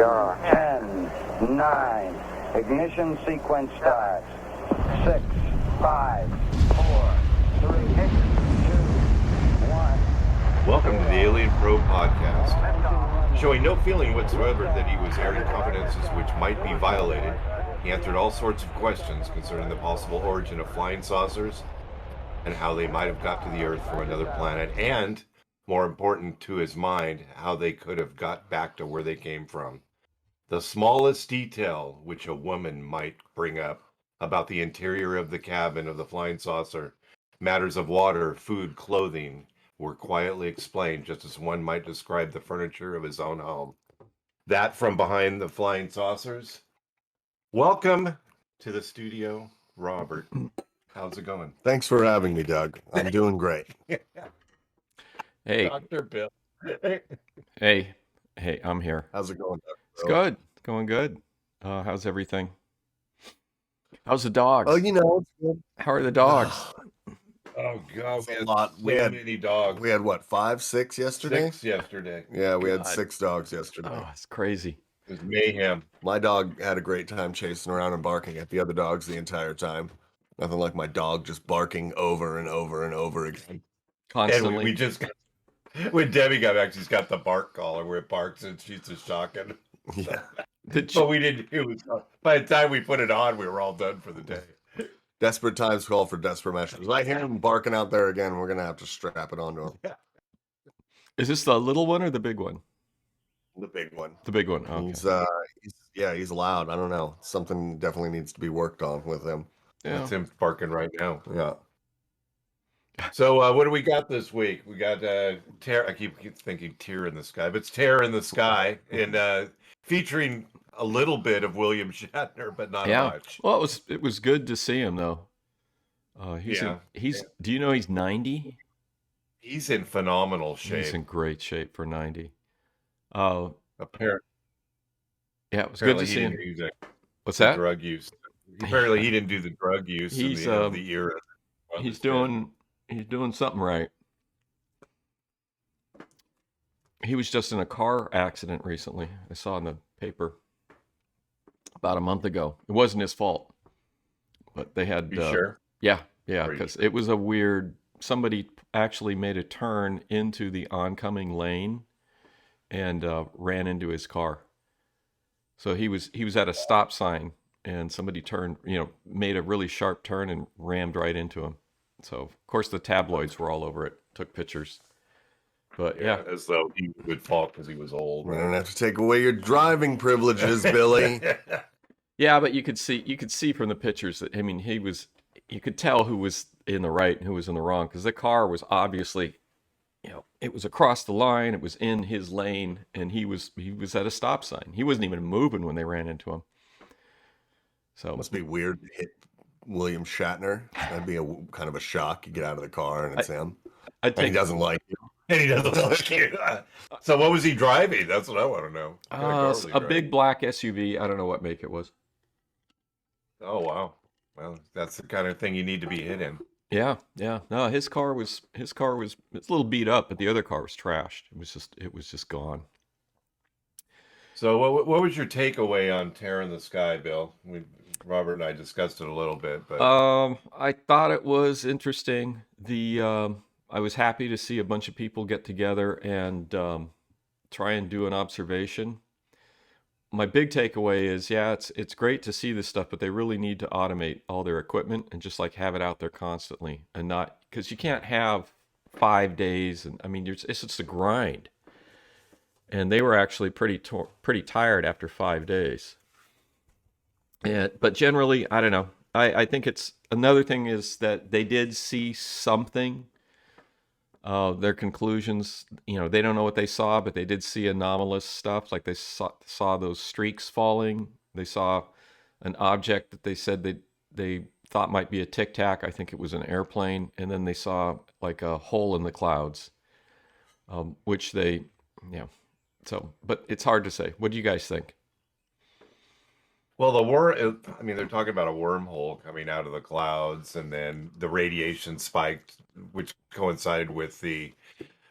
10, 9, ignition sequence starts. 6, 5, 4, 3, 2, 1. Welcome to the Alien Probe Podcast. Showing no feeling whatsoever that he was airing confidences which might be violated, he answered all sorts of questions concerning the possible origin of flying saucers and how they might have got to the Earth from another planet, and, more important to his mind, how they could have got back to where they came from. The smallest detail which a woman might bring up about the interior of the cabin of the flying saucer, matters of water, food, clothing, were quietly explained just as one might describe the furniture of his own home. That from behind the flying saucers. Welcome to the studio, Robert. How's it going? Thanks for having me, Doug. I'm doing great. Hey, Dr. Bill. hey, I'm here. How's it going, Doug? It's good. It's going good. How's everything? How's the dogs? Oh, it's good. How are the dogs? Oh, God. We had a lot. So many dogs. We had what, 5, 6 yesterday? 6 yesterday. Yeah, we had God. 6 dogs yesterday. Oh, it's crazy. It was mayhem. My dog had a great time chasing around and barking at the other dogs the entire time. Nothing like my dog just barking over and over and over again. Constantly. And we just got, when Debbie got back, she's got the bark collar where it barks and she's just shocking. Yeah. But we didn't. It was by the time we put it on, we were all done for the day. Desperate times call for desperate measures. I hear him barking out there again. We're gonna have to strap it onto him. Is this the little one or the big one? The big one. The big one. Okay. He's loud. I don't know. Something definitely needs to be worked on with him. Yeah. That's him barking right now. Yeah. So what do we got this week? We got Terror. I keep thinking Tear in the Sky, but it's Terror in the Sky, and featuring a little bit of William Shatner, but not much. Well, it was good to see him though. He's Yeah. Do you know he's 90? He's in phenomenal shape. He's in great shape for 90. Apparently, Yeah, it was good to see him. What's that? Drug use. Apparently, he didn't do the drug use He's, in the era. He's doing something right. He was just in a car accident recently. I saw in the paper about a month ago. It wasn't his fault, but they had. You sure? Yeah, Are you because it was a weird. Somebody actually made a turn into the oncoming lane and ran into his car. So he was at a stop sign and somebody turned, made a really sharp turn and rammed right into him. So of course the tabloids were all over it, took pictures. But yeah. As though he would fall because he was old. We're gonna have to take away your driving privileges, Billy. Yeah, but you could see from the pictures that you could tell who was in the right and who was in the wrong, because the car was obviously, it was across the line, it was in his lane, and he was at a stop sign. He wasn't even moving when they ran into him. So It must be weird to hit William Shatner. That'd be a kind of a shock. You get out of the car and it's him. I And he think doesn't like you. And he doesn't like you. So what was he driving? That's what I want to know. What kind of car was he a driving? big black SUV. I don't know what make it was. Oh, wow. Well, that's the kind of thing you need to be hit in. Yeah. No, his car was it's a little beat up, but the other car was trashed. It was just gone. So what was your takeaway on Terror in the Sky, Bill? Robert and I discussed it a little bit, but I thought it was interesting. I was happy to see a bunch of people get together and try and do an observation. My big takeaway is, it's great to see this stuff, but they really need to automate all their equipment and just have it out there constantly, and not, because you can't have 5 days, and it's just a grind. And they were actually pretty tired after 5 days. But generally, I don't know. I think it's another thing is that they did see something. Their conclusions, they don't know what they saw, but they did see anomalous stuff. Like they saw those streaks falling. They saw an object that they said they thought might be a Tic Tac. I think it was an airplane. And then they saw like a hole in the clouds, which they, so, but it's hard to say. What do you guys think? well, they're talking about a wormhole coming out of the clouds, and then the radiation spiked, which coincided with the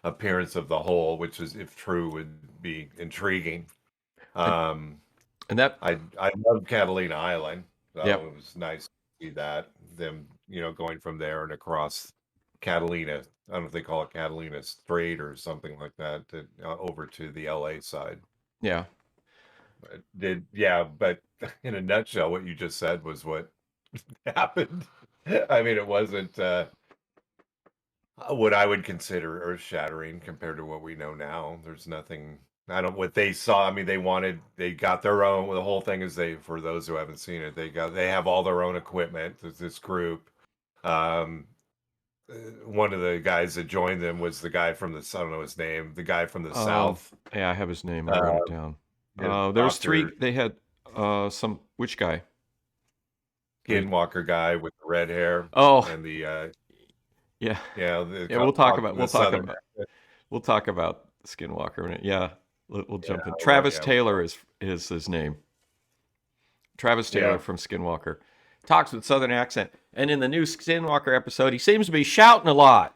appearance of the hole, which is, if true, would be intriguing. And that, I love Catalina Island, so yep, it was nice to see that them, going from there and across Catalina. I don't know if they call it Catalina Strait or something like that, over to the LA side. yeah. But in a nutshell, what you just said was what happened. I mean, it wasn't what I would consider earth-shattering compared to what we know now. There's nothing. What they saw. I mean, they got their own. Well, the whole thing is for those who haven't seen it, they have all their own equipment. There's this group. Um, One of the guys that joined them was the guy from I don't know his name, the guy from the south. Yeah, I have his name. I wrote it down. Yeah, There was three. Dr. They had which guy? Skinwalker guy with the red hair Oh, and the yeah, yeah, We'll talk about the we'll talk about Skinwalker in it. Yeah, we'll jump in. well, Travis yeah. Taylor is his name. Travis Taylor Yeah. from Skinwalker talks with Southern accent, and in the new Skinwalker episode, he seems to be shouting a lot.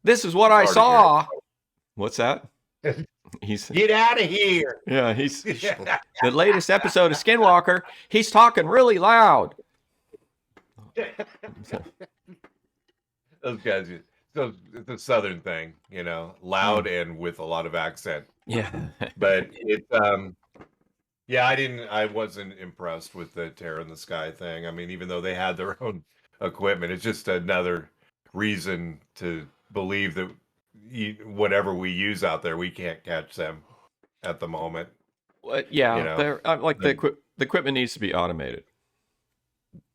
This is what I Hard to saw. What's that? He's Get out of here! yeah. He's the latest episode of Skinwalker. He's talking really loud. Those guys. So it's a southern thing, loud and with a lot of accent. Yeah. But it, yeah, I wasn't impressed with the Terror in the Sky thing. I mean, even though they had their own equipment, it's just another reason to believe that whatever we use out there, we can't catch them at the moment. Yeah, they're like the equipment needs to be automated.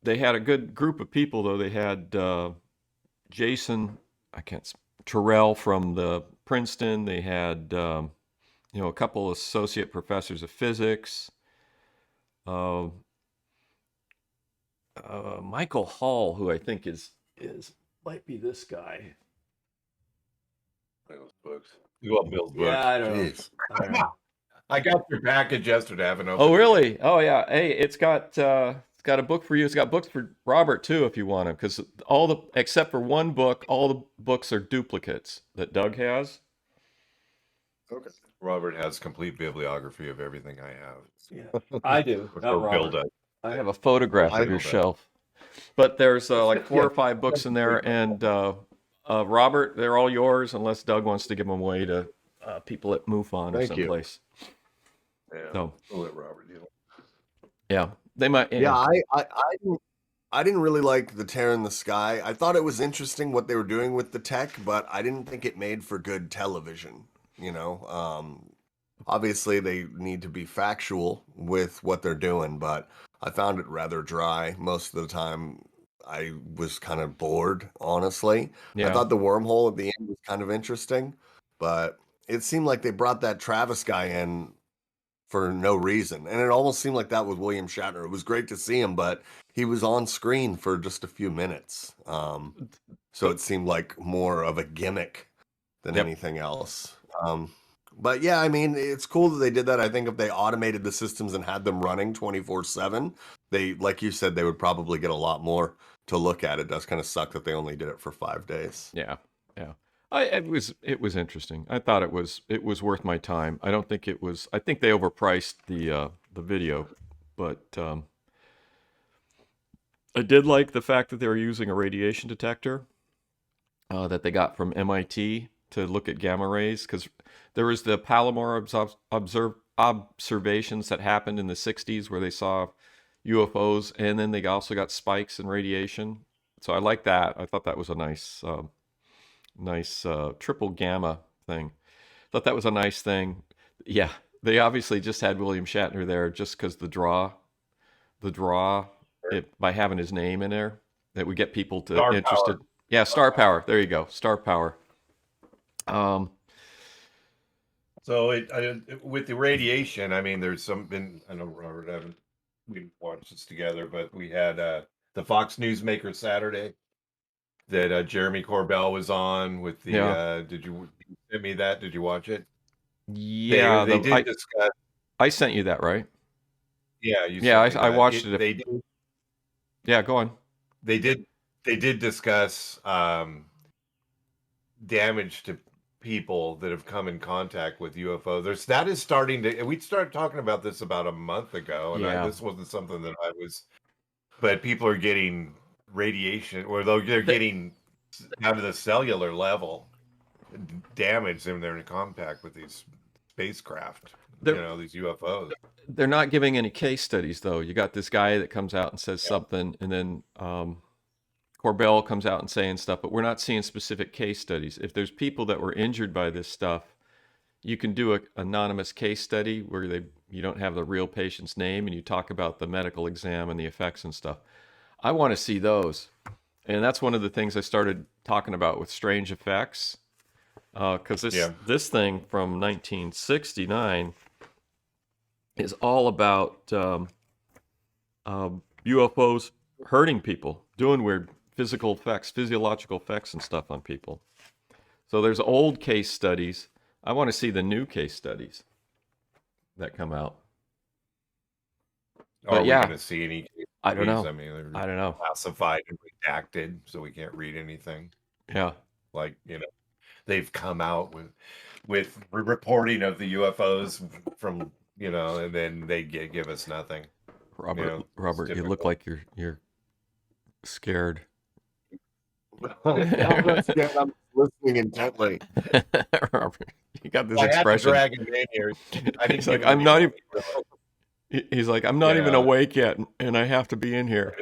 They had a good group of people, though. They had Jason, Terrell from the Princeton. They had a couple of associate professors of physics. Michael Hall, who I think might be this guy. Those books. You love Bill's books. Yeah, I don't know. Jeez. I don't know. I got your package yesterday. I haven't opened Oh, it. really? Oh, yeah. Hey, it's got a book for you. It's got books for Robert too, if you want them, because except for one book, all the books are duplicates that Doug has. Okay. Robert has complete bibliography of everything I have. Yeah, I do. Or Not Bill Robert. does. I have a photograph I of your know that. shelf, but there's like 4 or 5 books in there, and Robert, they're all yours unless Doug wants to give them away to people at MUFON or Thank you. someplace. Yeah. So We'll let Robert deal. yeah, they might. Yeah, I didn't really like the Terror in the Sky. I thought it was interesting what they were doing with the tech, but I didn't think it made for good television. Obviously they need to be factual with what they're doing, but I found it rather dry most of the time. I was kind of bored, honestly. Yeah. I thought the wormhole at the end was kind of interesting, but it seemed like they brought that Travis guy in for no reason. And it almost seemed like that was William Shatner. It was great to see him, but he was on screen for just a few minutes. So it seemed like more of a gimmick than Yep. anything else. But yeah, I mean, it's cool that they did that. I think if they automated the systems and had them running 24/7, they, like you said, they would probably get a lot more to look at. It does kind of suck that they only did it for 5 days. Yeah. It was interesting. I thought it was worth my time. I don't think it was. I think they overpriced the video, but I did like the fact that they were using a radiation detector that they got from MIT to look at gamma rays, because there was the Palomar observations that happened in the 60s where they saw UFOs, and then they also got spikes in radiation. So I like that. I thought that was a nice triple gamma thing. Thought that was a nice thing. Yeah, they obviously just had William Shatner there just because the draw, by having his name in there, that would get people to Star interested. power. Yeah, star power. There you go, star power. So with the radiation, I mean, there's I know Robert, we watched this together, but we had the Fox Newsmaker Saturday that Jeremy Corbell was on with the. Yeah. Did you send me that? Did you watch it? Yeah, they did discuss. I sent you that, right? Yeah, you. Yeah, sent me I that. watched it. They did. Yeah, go on. They did discuss damage to people that have come in contact with UFO. That is starting to. We started talking about this about a month ago, and Yeah. this wasn't something that I was. But people are getting radiation, or they're getting down to the cellular level damage when they're in contact with these spacecraft. These UFOs. They're not giving any case studies, though. You got this guy that comes out and says something, and then Corbell comes out and saying stuff, but we're not seeing specific case studies. If there's people that were injured by this stuff, you can do an anonymous case study where you don't have the real patient's name and you talk about the medical exam and the effects and stuff. I want to see those. And that's one of the things I started talking about with strange effects. Because this thing from 1969 is all about UFOs hurting people, doing weird physiological effects and stuff on people. So there's old case studies. I want to see the new case studies that come out. Are we going to see any case studies? I don't know. I mean, they're I don't know. Classified and redacted, so we can't read anything. Yeah. Like, they've come out with reporting of the UFOs from, and then they give us nothing. Robert, you look like you're scared. I'm not scared. I'm listening intently. Robert, you got this expression. I had to drag him in here. He's like, I'm not even. He's like, I'm not even awake yet, and I have to be in here.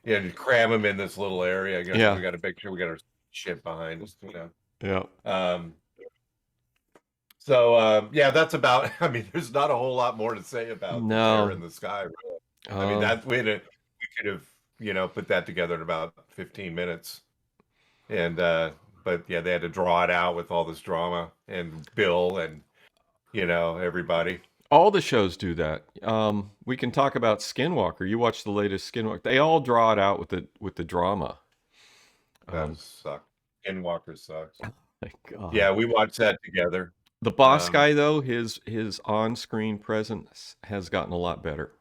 Yeah, just cram him in this little area. We got to make sure we got our shit behind us. Yeah. So that's about. I mean, there's not a whole lot more to say about the air in the sky. Really. I mean, we could have put that together in about 15 minutes, and but they had to draw it out with all this drama and Bill and everybody. All the shows do that. We can talk about Skinwalker. You watch the latest Skinwalker. They all draw it out with the drama. That sucks. Skinwalker sucks. Oh my God. Yeah, we watched that together. The boss guy, though, his on-screen presence has gotten a lot better.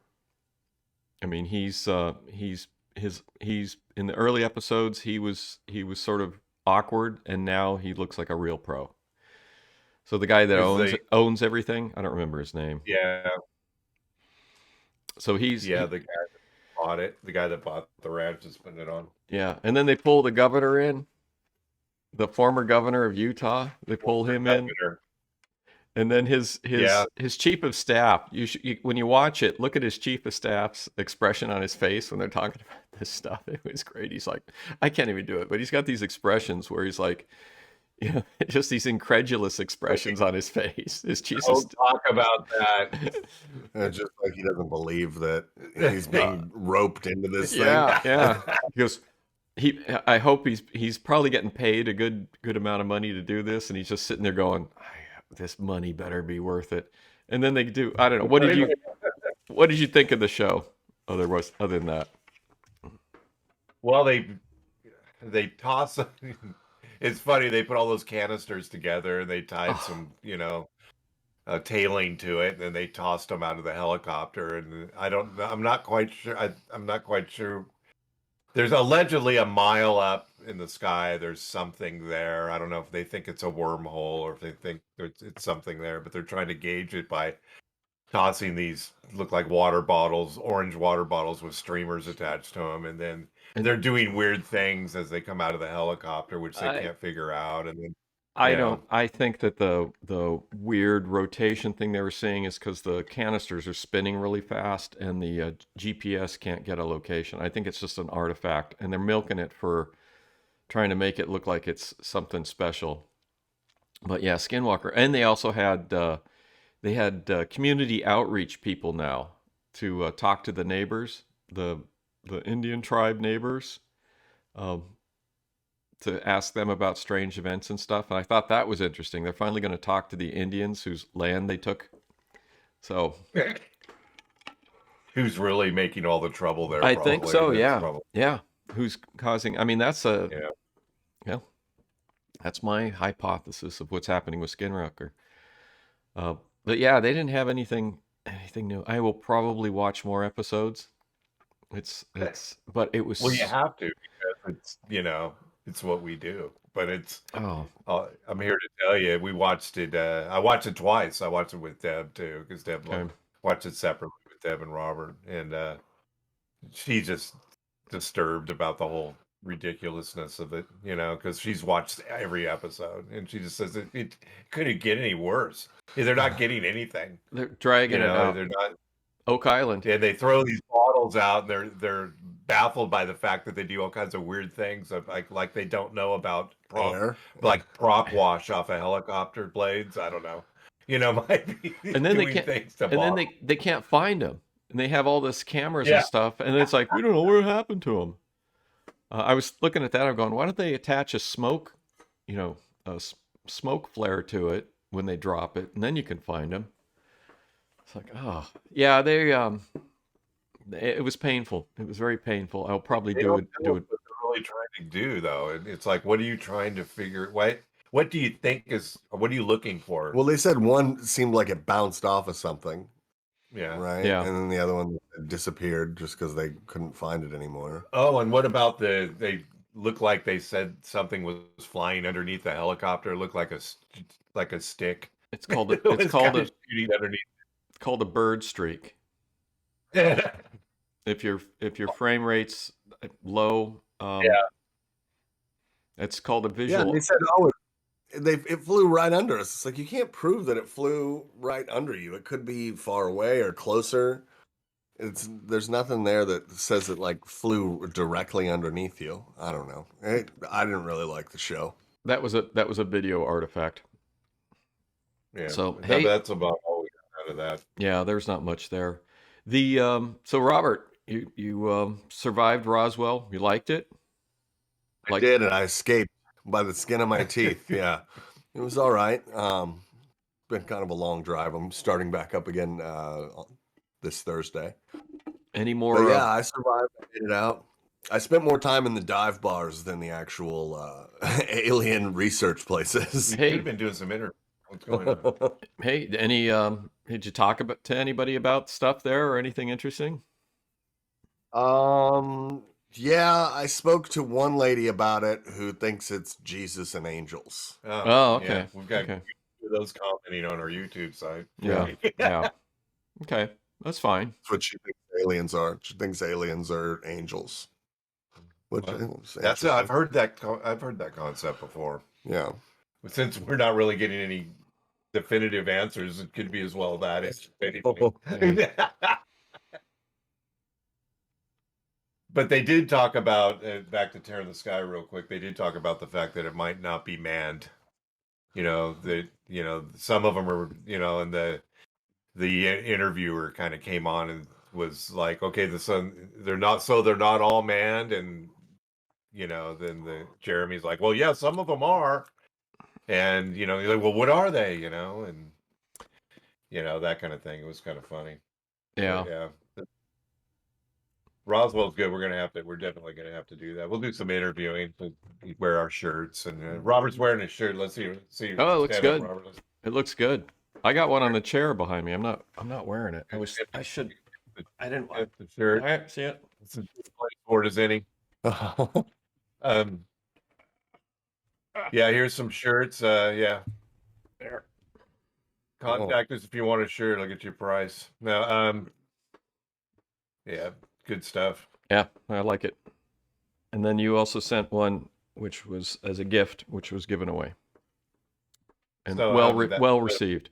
I mean, he's in the early episodes he was sort of awkward, and now he looks like a real pro. So the guy that owns everything, I don't remember his name. Yeah. So the guy that bought it, the guy that bought the ranch is putting it on. Yeah, and then they pull the governor in, the former governor of Utah. They pull him in, and then his chief of staff. When you watch it, look at his chief of staff's expression on his face when they're talking about this stuff. It was great. He's like, I can't even do it, but he's got these expressions where he's like, just these incredulous expressions on his face. His chief. Don't talk about that. Just like he doesn't believe that he's being roped into this thing. Yeah. He goes. I hope he's probably getting paid a good amount of money to do this, and he's just sitting there going, this money better be worth it. And then they do. I don't know. What did you think of the show? Other than that. Well, they toss. It's funny, they put all those canisters together and they tied some, tailing to it, and then they tossed them out of the helicopter. And I'm not quite sure. I'm not quite sure. There's allegedly a mile up in the sky. There's something there. I don't know if they think it's a wormhole or if they think it's something there, but they're trying to gauge it by tossing these look like water bottles, orange water bottles with streamers attached to them, and then they're doing weird things as they come out of the helicopter, which they can't figure out. And then I think that the weird rotation thing they were seeing is because the canisters are spinning really fast and the GPS can't get a location. I think it's just an artifact, and they're milking it for trying to make it look like it's something special. But yeah, Skinwalker, and they also had community outreach people now to talk to the neighbors, the Indian tribe neighbors, to ask them about strange events and stuff. And I thought that was interesting. They're finally going to talk to the Indians whose land they took. So, who's really making all the trouble there? I think so. Yeah. Who's causing? I mean, that's that's my hypothesis of what's happening with Skinwalker. But yeah, they didn't have anything new. I will probably watch more episodes. But it was. Well, you have to, because it's what we do. But it's Oh, I'm here to tell you, we watched it. I watched it twice. I watched it with Deb too, because Deb okay. watched it separately with Deb and Robert, and she's just disturbed about the whole ridiculousness of it, because she's watched every episode, and she just says it couldn't get any worse. They're not getting anything. They're dragging it out. They're not. Oak Island. Yeah, they throw these bottles out, and they're baffled by the fact that they do all kinds of weird things, of like they don't know about prop wash off of helicopter blades. I don't know. Might be And then doing things to and then bottles. they can't find them, and they have all this cameras and stuff, and it's like we don't know what happened to them. I was looking at that. I'm going, why don't they attach a smoke, smoke flare to it when they drop it, and then you can find them. It's like, oh yeah, it was painful. It was very painful. I'll probably They do don't it. know what they're really trying to do, though. It's like, what are you trying to figure? What do you think is? What are you looking for? Well, they said one seemed like it bounced off of something, Yeah. right? Yeah. And then the other one disappeared just because they couldn't find it anymore. Oh, and what about they look like they said something was flying underneath the helicopter? It looked like a stick. It's called It was kinda shooting underneath. it's called a bird streak. If your frame rate's low, it's called a Yeah, visual. and they said, it flew right under us. It's like you can't prove that it flew right under you. It could be far away or closer. There's nothing there that says it like flew directly underneath you. I don't know. I didn't really like the show. That was a video artifact. Yeah. So, But hey- that's about all we got out of that. Yeah, there's not much there. So Robert, you survived Roswell. You liked it? I did, and I escaped by the skin of my teeth. Yeah, it was all right. Been kind of a long drive. I'm starting back up again this Thursday. Any more? But yeah, I survived. I made it out. I spent more time in the dive bars than the actual alien research places. Hey, You've been doing some interviews. What's going on? hey, did you talk to anybody about stuff there or anything interesting? Yeah, I spoke to one lady about it who thinks it's Jesus and angels. Oh, okay. Yeah, we've got Okay. those commenting on our YouTube site. Yeah. Yeah. Okay, that's fine. That's what she thinks aliens are. She thinks aliens are angels. Which is That's interesting. I've heard that concept before. Yeah. But since we're not really getting any definitive answers, it could be as well that it's anything. But they did talk about, back to Tear in the Sky real quick, they did talk about the fact that it might not be manned. Some of them are, and the interviewer kind of came on and was like, okay, they're not all manned. And, then Jeremy's like, well, yeah, some of them are. And, you're like, well, what are they, and, that kind of thing. It was kind of funny. Yeah. But, yeah. Roswell's good. We're definitely gonna have to do that. We'll do some interviewing. We wear our shirts, and Robert's wearing his shirt. Let's see. Oh, it looks stand up, good. Robert. It looks good. I got one on the chair behind me. I'm not wearing it. I didn't. That's the shirt. All right, see it. It's as good for it as any. Yeah, here's some shirts. Yeah. There. Contact us if you want a shirt. I'll get you a price. No, yeah, good stuff. Yeah, I like it. And then you also sent one, which was as a gift, which was given away, and So, well received.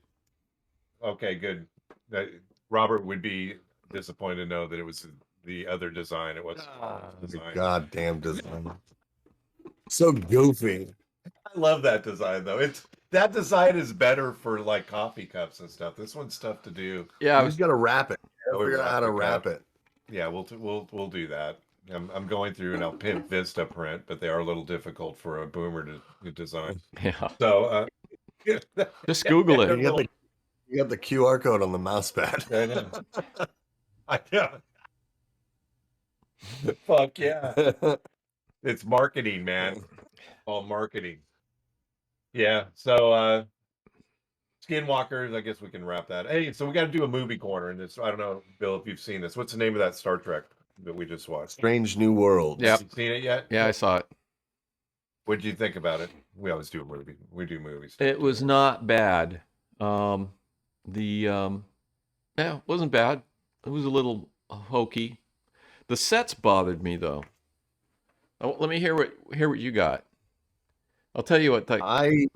Okay, good. Robert would be disappointed to know that it was the other design. It wasn't the design. Goddamn design. So goofy. I love that design though. That design is better for like coffee cups and stuff. This one's tough to do. Yeah, You just gotta wrap it. we Figure out how to wrap wrap it. Yeah, we'll do that. I'm going through and I'll pin Vista print, but they are a little difficult for a boomer to design. yeah. So Just Google it. You got the QR code on the mouse pad. I know. I know. Fuck yeah. It's marketing, man. All marketing. Yeah. So Skinwalkers, I guess we can wrap that. Hey, so we got to do a movie corner in this. I don't know, Bill, if you've seen this. What's the name of that Star Trek that we just watched? Strange New Worlds. Yep. You seen it yet? Yeah, I saw it. What'd you think about it? We always do movies. We do movies. It was not bad. Yeah, it wasn't bad. It was a little hokey. The sets bothered me though. Oh, let me hear what you got. I'll tell you what. I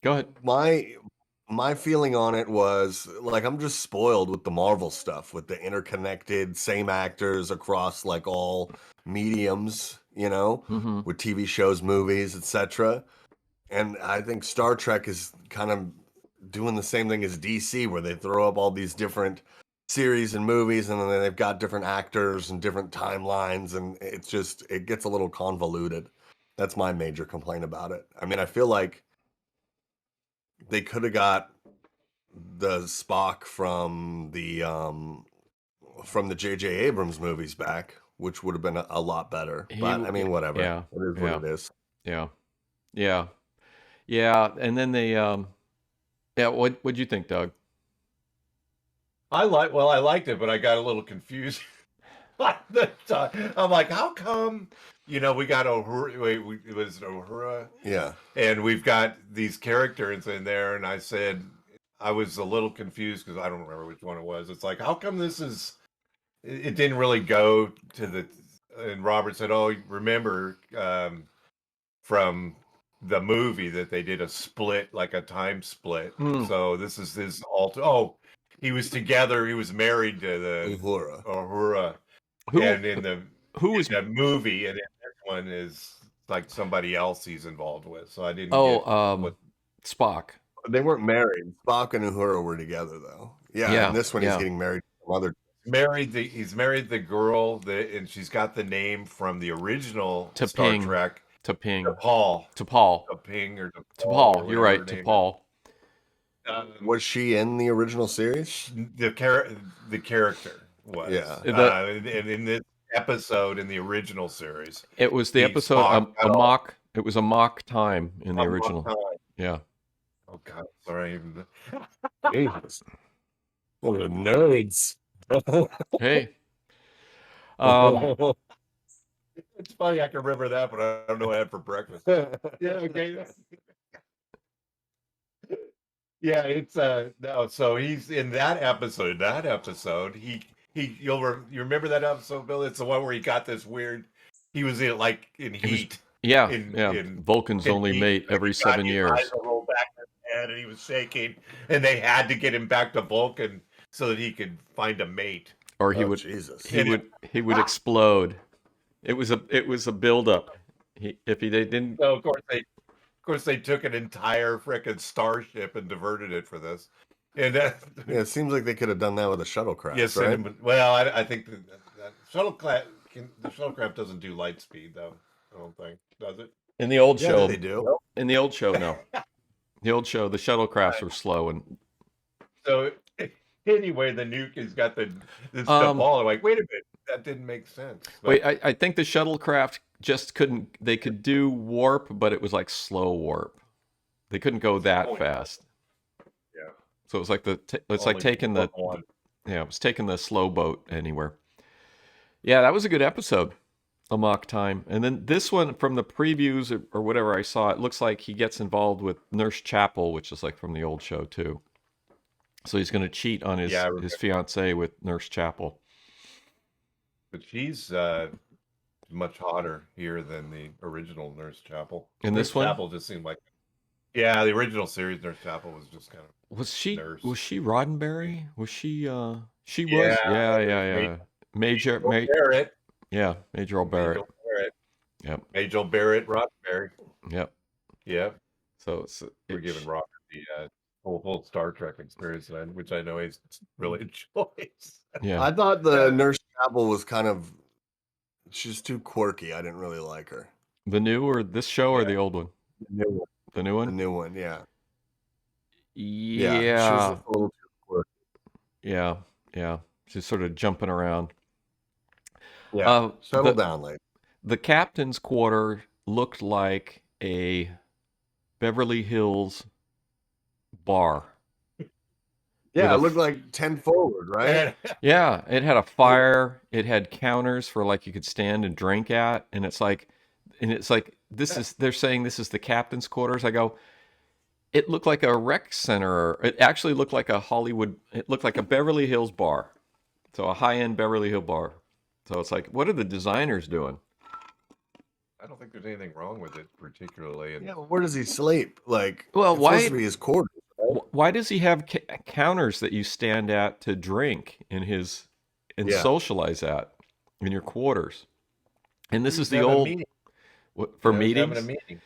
Go ahead. my feeling on it was like I'm just spoiled with the Marvel stuff, with the interconnected same actors across like all mediums, Mm-hmm. with TV shows, movies, etc. And I think Star Trek is kind of doing the same thing as DC, where they throw up all these different series and movies, and then they've got different actors and different timelines, and it gets a little convoluted. That's my major complaint about it. I mean, I feel like they could have got the Spock from the J.J. Abrams movies back, which would have been a lot better. But I mean, whatever. Yeah. It is what it is. Yeah. Yeah. Yeah. And then they yeah, what'd you think, Doug? I liked it, but I got a little confused. At the time. I'm like, how come? We got Uhura. Wait, it was Uhura. Yeah. And we've got these characters in there, and I said I was a little confused because I don't remember which one it was. It's like, how come this is? It didn't really go to the. And Robert said, "Oh, remember from the movie that they did a split, like a time split. So this is his alter. Oh, he was together. He was married to the Uhura, and in the movie, and in this one is like somebody else he's involved with. So I didn't. Spock. They weren't married. Spock and Uhura were together, though. Yeah. And this one he's getting married to some other. He's married the girl and she's got the name from the original Star Trek. To Paul. You're right. To Paul. Was she in the original series? The character was. Yeah. And in this episode in the original series, it was the episode a mock. It was a mock time in the original. Yeah. Oh God, sorry. Jesus. What the nerds. Hey. It's funny I can remember that, but I don't know what I had for breakfast. Yeah, okay. Yeah, it's no. So he's in that episode. You remember that episode, Bill? It's the one where he got this weird. He was in heat. Vulcans only mate every 7 years. His eyes rolled back in his head, and he was shaking, and they had to get him back to Vulcan so that he could find a mate. Or he would explode. It was a buildup. They didn't. So of course they took an entire frickin' starship and diverted it for this. And it seems like they could have done that with a shuttlecraft. Yes, right? I think that shuttlecraft doesn't do light speed though. I don't think, does it? In the old show, they do. In the old show, no. The old show, the shuttlecrafts were slow, and so anyway, the nuke has got this stuff all. I'm like, wait a minute, that didn't make sense. But, wait, I think the shuttlecraft just couldn't. They could do warp, but it was like slow warp. They couldn't go that fast. Yeah. So it was like taking the it was taking the slow boat anywhere. Yeah, that was a good episode. A mock time. And then this one, from the previews or whatever I saw, it looks like he gets involved with Nurse Chapel, which is like from the old show too. So he's going to cheat on his fiancée with Nurse Chapel. But she's much hotter here than the original Nurse Chapel. In this one? Chapel just seemed like... Yeah, the original series, Nurse Chapel was just kind of... Was she Roddenberry? Was she... She was? Yeah. Major Barrett. Yeah, Major Barrett. Yep. Major Barrett Roddenberry. Yep. So we're giving Robert the whole Star Trek experience, which I know he's really enjoys. Yeah. I thought the Nurse Chapel was she's too quirky. I didn't really like her. The new or this show or the old one? The new one. The new one? The new one, yeah. Yeah. She was a little too quirky. Yeah. She's sort of jumping around. Yeah. Settle down, lady. The captain's quarter looked like a Beverly Hills bar. Yeah, it looked like 10 forward, right? Yeah, it had a fire. It had counters for like you could stand and drink at, and it's like and it's like they're saying this is the captain's quarters. I go, it looked like a rec center. It actually looked like a Hollywood. It looked like a Beverly Hills bar, so a high-end Beverly Hill bar. So it's like, what are the designers doing? I don't think there's anything wrong with it particularly. And Yeah, well, where does he sleep? Like, Well, it's why- supposed to be his quarters. Right? Why does he have counters that you stand at to drink and Yeah. socialize at in your quarters? And this is the Have a old meeting, for you know, meetings. having a meeting.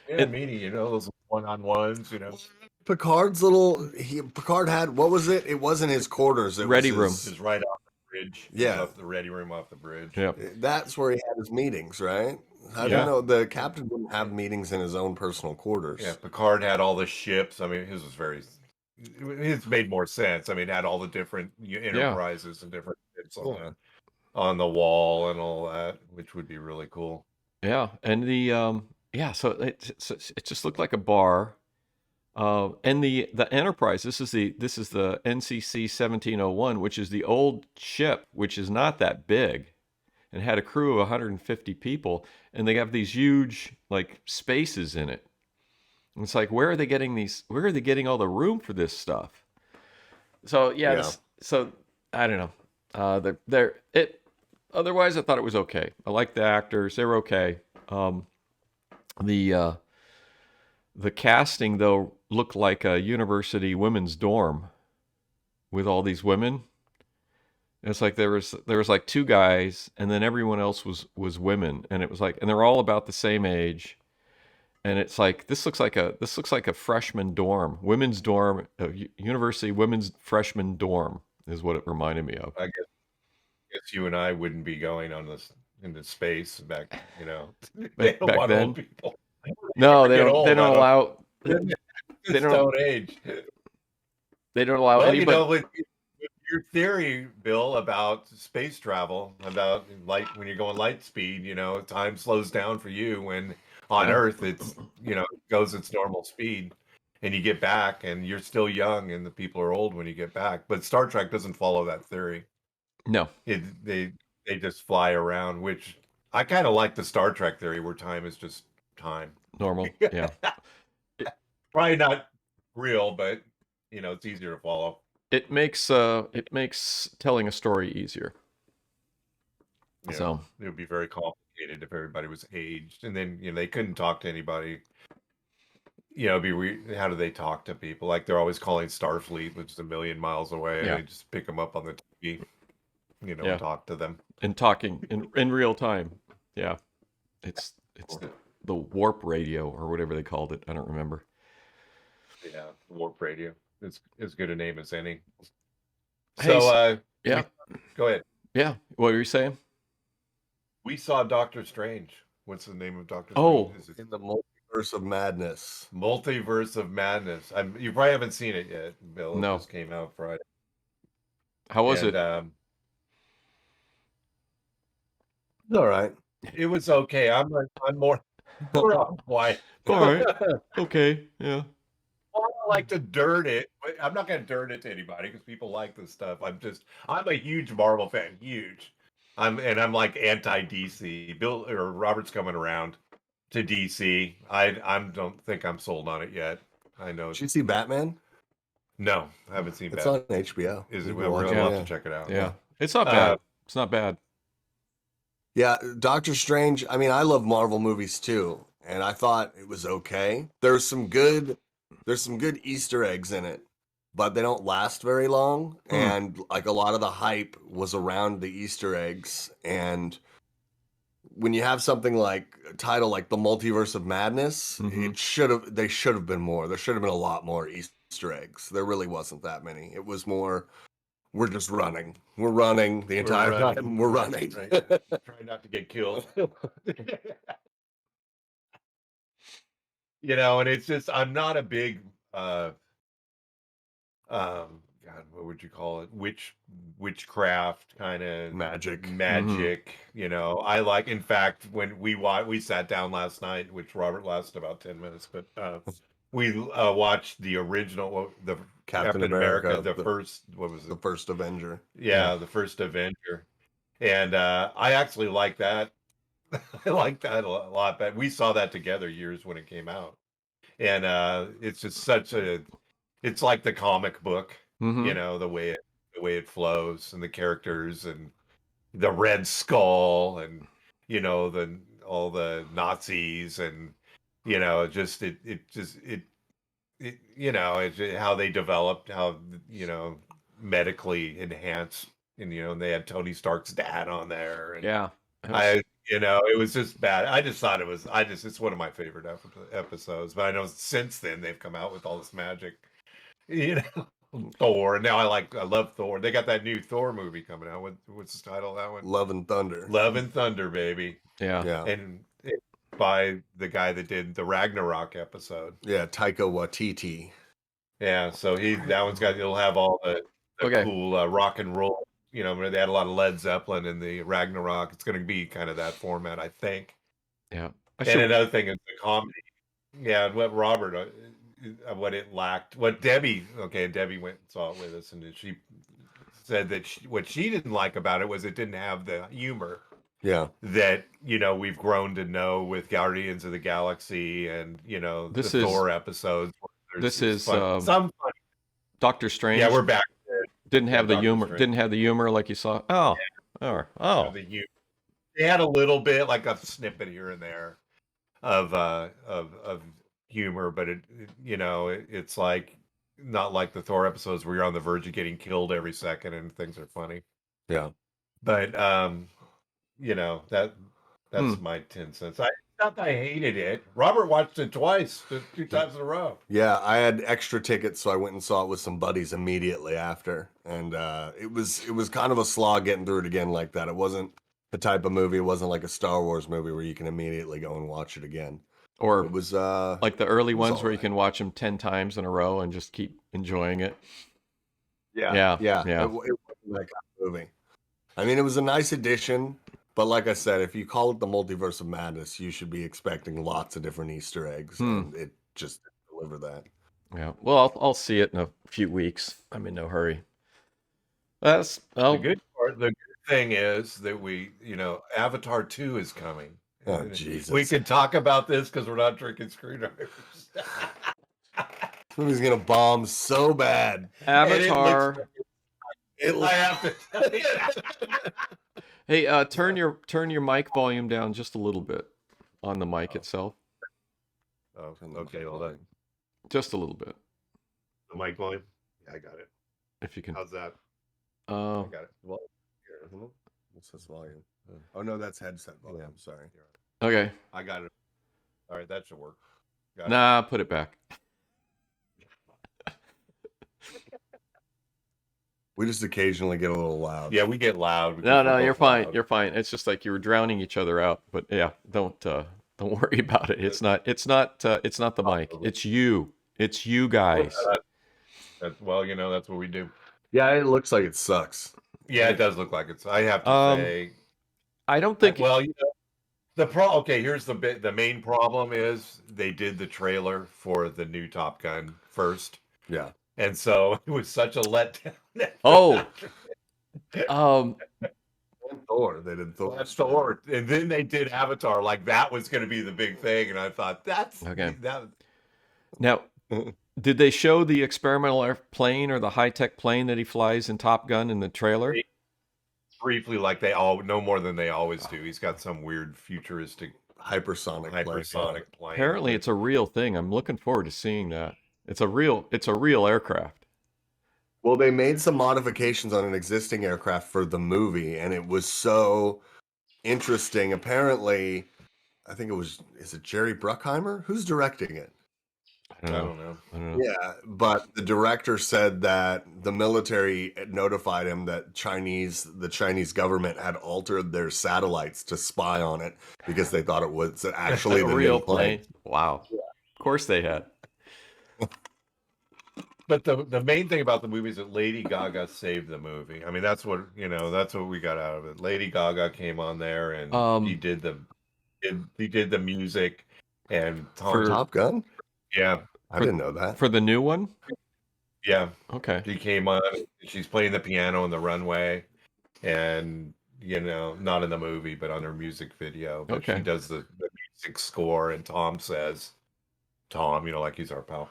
Yeah, a meeting, you know, those one-on-ones, you know. Picard's Picard had, what was it? It wasn't his quarters. It Ready was room. his- Is right off the bridge. Yeah. Off the ready room off the bridge. Yeah. That's where he had his meetings, right? I Yeah. don't know. The captain wouldn't have meetings in his own personal quarters. Yeah, Picard had all the ships. I mean, his made more sense. I mean, it had all the different enterprises and different ships on the wall and all that, which would be really cool. Yeah, and so it just looked like a bar. And the Enterprise. This is the NCC 1701, which is the old ship, which is not that big, and had a crew of 150 people, and they have these huge like spaces in it. And it's like, where are they getting all the room for this stuff? So Yeah. so I don't know. Otherwise, I thought it was okay. I liked the actors; they were okay. The casting though looked like a university women's dorm with all these women. And it's like there was like two guys, and then everyone else was women, and it was like, and they're all about the same age. And it's like this looks like a freshman dorm, women's dorm, university women's freshman dorm is what it reminded me of. I guess you and I wouldn't be going on this into space back, you know. They don't Back want then? old people. No, they Get don't. old, They don't I don't- allow. This They don't. stone age. They don't allow Well, you anybody. know, with your theory, Bill, about space travel, about light when you're going light speed, you know, time slows down for you when on Yeah. Earth it's, you know, it goes its normal speed, and you get back and you're still young and the people are old when you get back. But Star Trek doesn't follow that theory. No. They just fly around, which I kind of like the Star Trek theory where time is just time. Normal. Yeah. Probably not real, but you know, it's easier to follow. It makes telling a story easier. Yeah. So It would be very complicated if everybody was aged, and then you know they couldn't talk to anybody. You know, how do they talk to people? Like they're always calling Starfleet, which is a million miles away, Yeah. and they just pick them up on the TV, you know, Yeah. and talk to them. and talking in real time. Yeah. It's the warp radio or whatever they called it. I don't remember. Yeah, warp radio. It's as good a name as any. Hey, So, Yeah. go ahead. Yeah. What were you saying? We saw Doctor Strange. What's the name of Doctor Oh. Strange? Is it In the multiverse of madness. Multiverse of Madness? You probably haven't seen it yet, Bill. It No. just came out Friday. How was And, it? It's all right. It was okay. I'm more why. All right. Okay. Yeah. I don't like to dirt it, but I'm not going to dirt it to anybody because people like this stuff. I'm a huge Marvel fan, huge. I'm like anti DC. Bill or Robert's coming around to DC. I don't think I'm sold on it yet. I know. Did you see Batman? No, I haven't seen It's that. on HBO. Is You it? can We're watch gonna it, have yeah. to check it out. Yeah. It's not bad. It's not bad. Yeah, Doctor Strange. I mean, I love Marvel movies too, and I thought it was okay. There's some good Easter eggs in it, but they don't last very long. And like a lot of the hype was around the Easter eggs. And when you have something like a title like the Multiverse of Madness, Mhm. they should have been more. There should have been a lot more Easter eggs. There really wasn't that many. It was more. We're just running. We're running the entire time. We're running. Right. Try not to get killed. You know, and it's just I'm not a big God, what would you call it? Witchcraft kind of Magic. magic, you know. I like, in fact, when we sat down last night, which Robert lasted about 10 minutes, but we watched the original, the Captain America, the first, what was it? The first Avenger. Yeah, the first Avenger. And I actually like that I like that a lot. But we saw that together years when it came out, and it's just it's like the comic book, Mm-hmm. the way it flows and the characters and the Red Skull and all the Nazis and just how they developed, how medically enhanced, and they had Tony Stark's dad on there, and Yeah. it was just bad. I just thought it's one of my favorite episodes. But I know since then they've come out with all this magic, Thor, and now I love Thor. They got that new Thor movie coming out. What's the title of that one? Love and Thunder. Love and Thunder, baby. Yeah. And by the guy that did the Ragnarok episode. Yeah, Taika Waititi. Yeah, so it'll have all the cool rock and roll. They had a lot of Led Zeppelin in the Ragnarok. It's going to be kind of that format, I think. Yeah. And another thing is the comedy. Yeah, what Robert, what it lacked. What Debbie went and saw it with us, and she said that what she didn't like about it was it didn't have the humor. Yeah. That, we've grown to know with Guardians of the Galaxy and, the Thor episodes. This is some funny. Doctor Strange. Yeah, we're back. Didn't have the humor. Strange. Didn't have the humor like you saw. Oh. Yeah. Oh. They had a little bit, like a snippet here and there of humor, but it's like not like the Thor episodes where you're on the verge of getting killed every second and things are funny. Yeah. But that's my 10 cents. Not that I hated it. Robert watched it twice, 2 times in a row. Yeah, I had extra tickets, so I went and saw it with some buddies immediately after, and it was kind of a slog getting through it again like that. It wasn't the type of movie. It wasn't like a Star Wars movie where you can immediately go and watch it again. Or it was like the early ones where you can watch them 10 times in a row and just keep enjoying it. Yeah. It wasn't that kind of movie. I mean, it was a nice addition. But like I said, if you call it the Multiverse of Madness, you should be expecting lots of different Easter eggs, and it just didn't deliver that. Yeah. Well, I'll see it in a few weeks. I'm in no hurry. The good part. The good thing is that Avatar 2 is coming. Oh, Jesus. We can talk about this because we're not drinking screwdrivers. This movie's gonna bomb so bad. Avatar. I have to tell you. Hey, turn your mic volume down just a little bit on the mic itself. Oh, okay, hold on. Just a little bit. The mic volume? Yeah, I got it. If you can. How's that? I got it. Well, here. What's this volume? Oh no, that's headset volume. I'm sorry. Okay. I got it. All right, that should work. Nah, put it back. We just occasionally get a little loud. Yeah, we get loud. No, you're fine. Loud. You're fine. It's just like you were drowning each other out. But yeah, don't worry about it. It's not the mic. It's you. It's you guys. That's what we do. Yeah, it looks like it sucks. Yeah, it does look like it's. I have to say. I don't think. Well, Okay, here's the main problem is they did the trailer for the new Top Gun first. Yeah. And so it was such a letdown. Thor. They did Thor. That's Thor. And then they did Avatar. Like that was going to be the big thing. And I thought that's okay. That. Now, did they show the experimental plane or the high-tech plane that he flies in Top Gun in the trailer? Briefly, like no more than they always do. He's got some weird futuristic hypersonic plane. Apparently, it's a real thing. I'm looking forward to seeing that. It's a real aircraft. Well, they made some modifications on an existing aircraft for the movie, and it was so interesting. Apparently, I think is it Jerry Bruckheimer? Who's directing it? I don't know. Yeah, but the director said that the military notified him that the Chinese government had altered their satellites to spy on it because they thought it was actually the real new plane. Wow. Yeah. Of course they had. But the main thing about the movie is that Lady Gaga saved the movie. I mean, that's what we got out of it. Lady Gaga came on there and he did the music and Top Gun. Yeah, I didn't know that. For the new one? Yeah. Okay. She came on. She's playing the piano on the runway, and not in the movie, but on her music video. But Okay. she does the music score, and Tom, like he's our pal.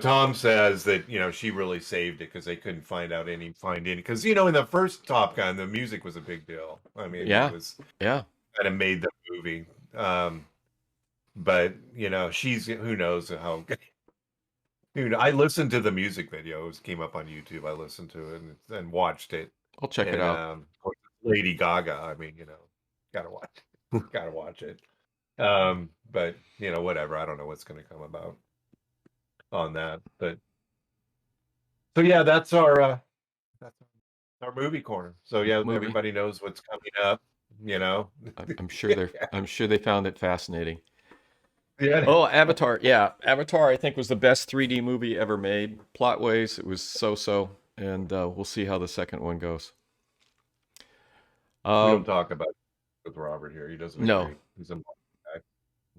Tom says that, she really saved it because they couldn't find any, because, in the first Top Gun, the music was a big deal. I mean, Yeah. it was Yeah. kind of made the movie. But, who knows how, I listened to the music video. It came up on YouTube. I listened to it and watched it. I'll check it And, out. of course, Lady Gaga, I mean, gotta watch it. But, whatever. I don't know what's going to come about on that. But, so yeah, that's our movie corner. So yeah, Movie. everybody knows what's coming up, I'm sure I'm sure they found it fascinating. Yeah. Oh, Avatar. Yeah. Avatar, I think, was the best 3D movie ever made. Plot ways, it was so-so. And we'll see how the second one goes. We don't talk about it with Robert here. He doesn't No. agree. He's a guy.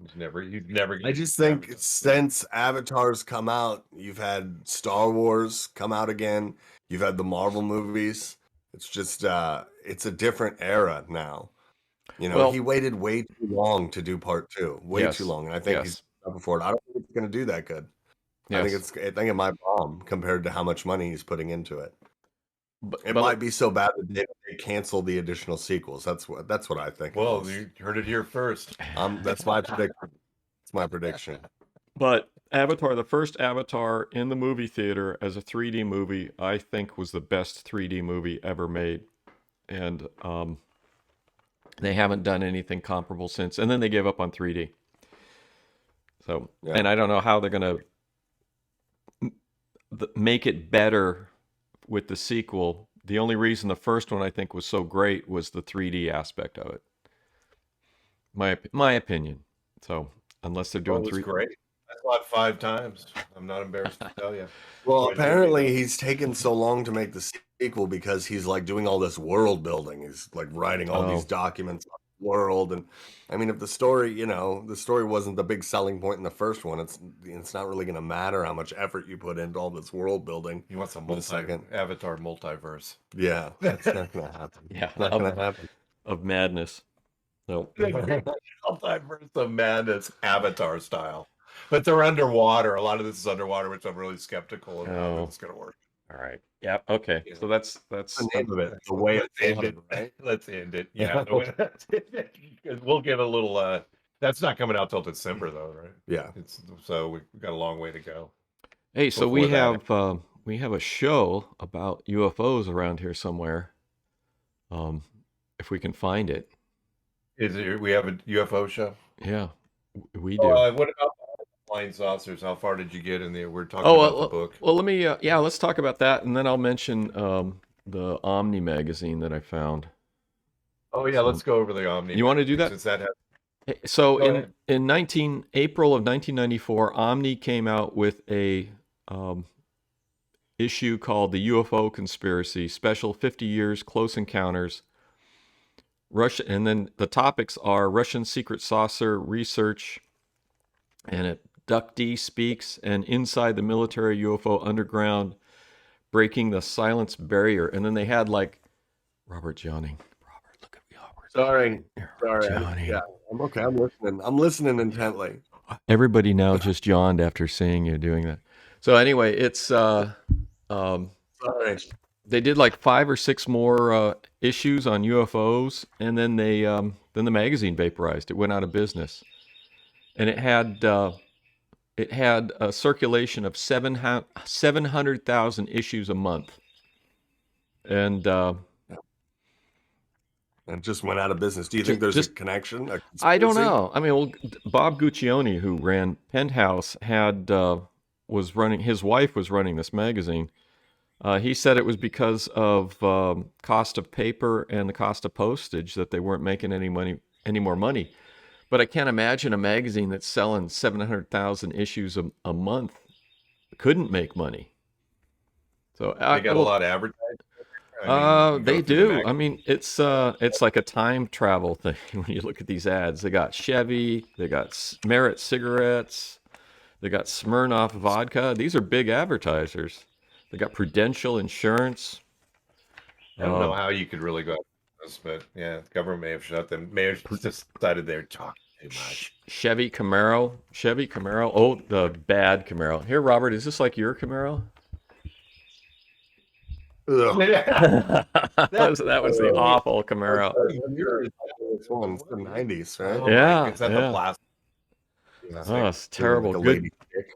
He's never. I just think since Avatar's come out, you've had Star Wars come out again. You've had the Marvel movies. It's just it's a different era now. Well- he waited way too long to do part 2. Way Yes. too long. And I think Yes. he's done before. I don't think it's going to do that good. I Yes. think it might bomb compared to how much money he's putting into it. But, It might be so bad that they cancel the additional sequels. That's what I think. it Well, is. you heard it here first. That's my prediction. It's my prediction. But Avatar, the first Avatar in the movie theater as a 3D movie, I think was the best 3D movie ever made. And they haven't done anything comparable since. And then they gave up on 3D. So, Yeah. and I don't know how they're going to make it better with the sequel. The only reason the first one I think was so great was the 3D aspect of it. My opinion. So, unless they're doing It was 3D. great. I saw it 5 times. I'm not embarrassed to tell you. Well, Yeah, apparently he's taken so long to make the sequel because he's like doing all this world building. He's like writing all these documents on the world. And I mean, if the story, the story wasn't the big selling point in the first one, it's not really going to matter how much effort you put into all this world building. He wants a second. Avatar multiverse. Yeah, that's not going to happen. Yeah, Not going to happen. of madness. No. Multiverse of madness, Avatar style. But they're underwater. A lot of this is underwater, which I'm really skeptical of how it's going to work. All right. Yeah. Okay. So that's The name of it. The way it's ended, right? Let's end it. Yeah. We'll give a little. That's not coming out till December, though, right? Yeah. So we've got a long way to go. Hey, so Before we have a show about UFOs around here somewhere. If we can find it. We have a UFO show? Yeah, we do. What about flying saucers? How far did you get in there? We're talking about the book. Well, let me. Let's talk about that, and then I'll mention the Omni Magazine that I found. Oh yeah, let's go over the Omni. You want to do that? Since that has... So in April of 1994, Omni came out with a issue called the UFO Conspiracy Special 50 Years Close Encounters. Russia, and then the topics are Russian secret saucer research, and abductee speaks, and inside the military UFO underground, breaking the silence barrier. And then they had like Robert Johning. Robert, look at me, Robert. Sorry. Johnny. Yeah, I'm okay. I'm listening. I'm listening intently. Everybody now just yawned after seeing you doing that. So anyway, it's Sorry. they did like 5 or 6 more issues on UFOs, and then then the magazine vaporized. It went out of business, and it had a circulation of 700,000 issues a month, and just went out of business. Do you think there's a connection? I don't know. I mean, well, Bob Guccione, who ran Penthouse, was running. His wife was running this magazine. He said it was because of cost of paper and the cost of postage that they weren't making any more money. But I can't imagine a magazine that's selling 700,000 issues a month couldn't make money. So they got a lot of advertising. They do. I mean, it's like a time travel thing when you look at these ads. They got Chevy, they got Merit cigarettes, they got Smirnoff vodka. These are big advertisers. They got Prudential Insurance. I don't know how you could really go after this, but yeah, the government may have shut them. May have just decided they were talking too much. Chevy Camaro. Oh, the bad Camaro. Here, Robert, is this like your Camaro? Ugh. That was the awful Camaro. This one's the 90s, right? Oh my Yeah, God, is that yeah. the plastic? Oh, it's terrible. Like a Good. lady dick.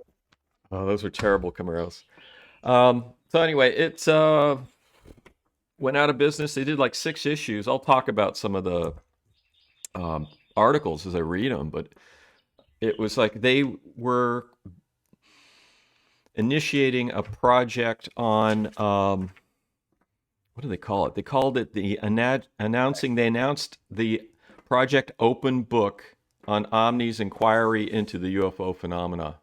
Oh, those were terrible Camaros. So anyway, it's went out of business. They did like 6 issues. I'll talk about some of the articles as I read them, but it was like they were initiating a project on what do they call it? They called it the announcing. They announced the Project Open Book on Omni's inquiry into the UFO phenomena,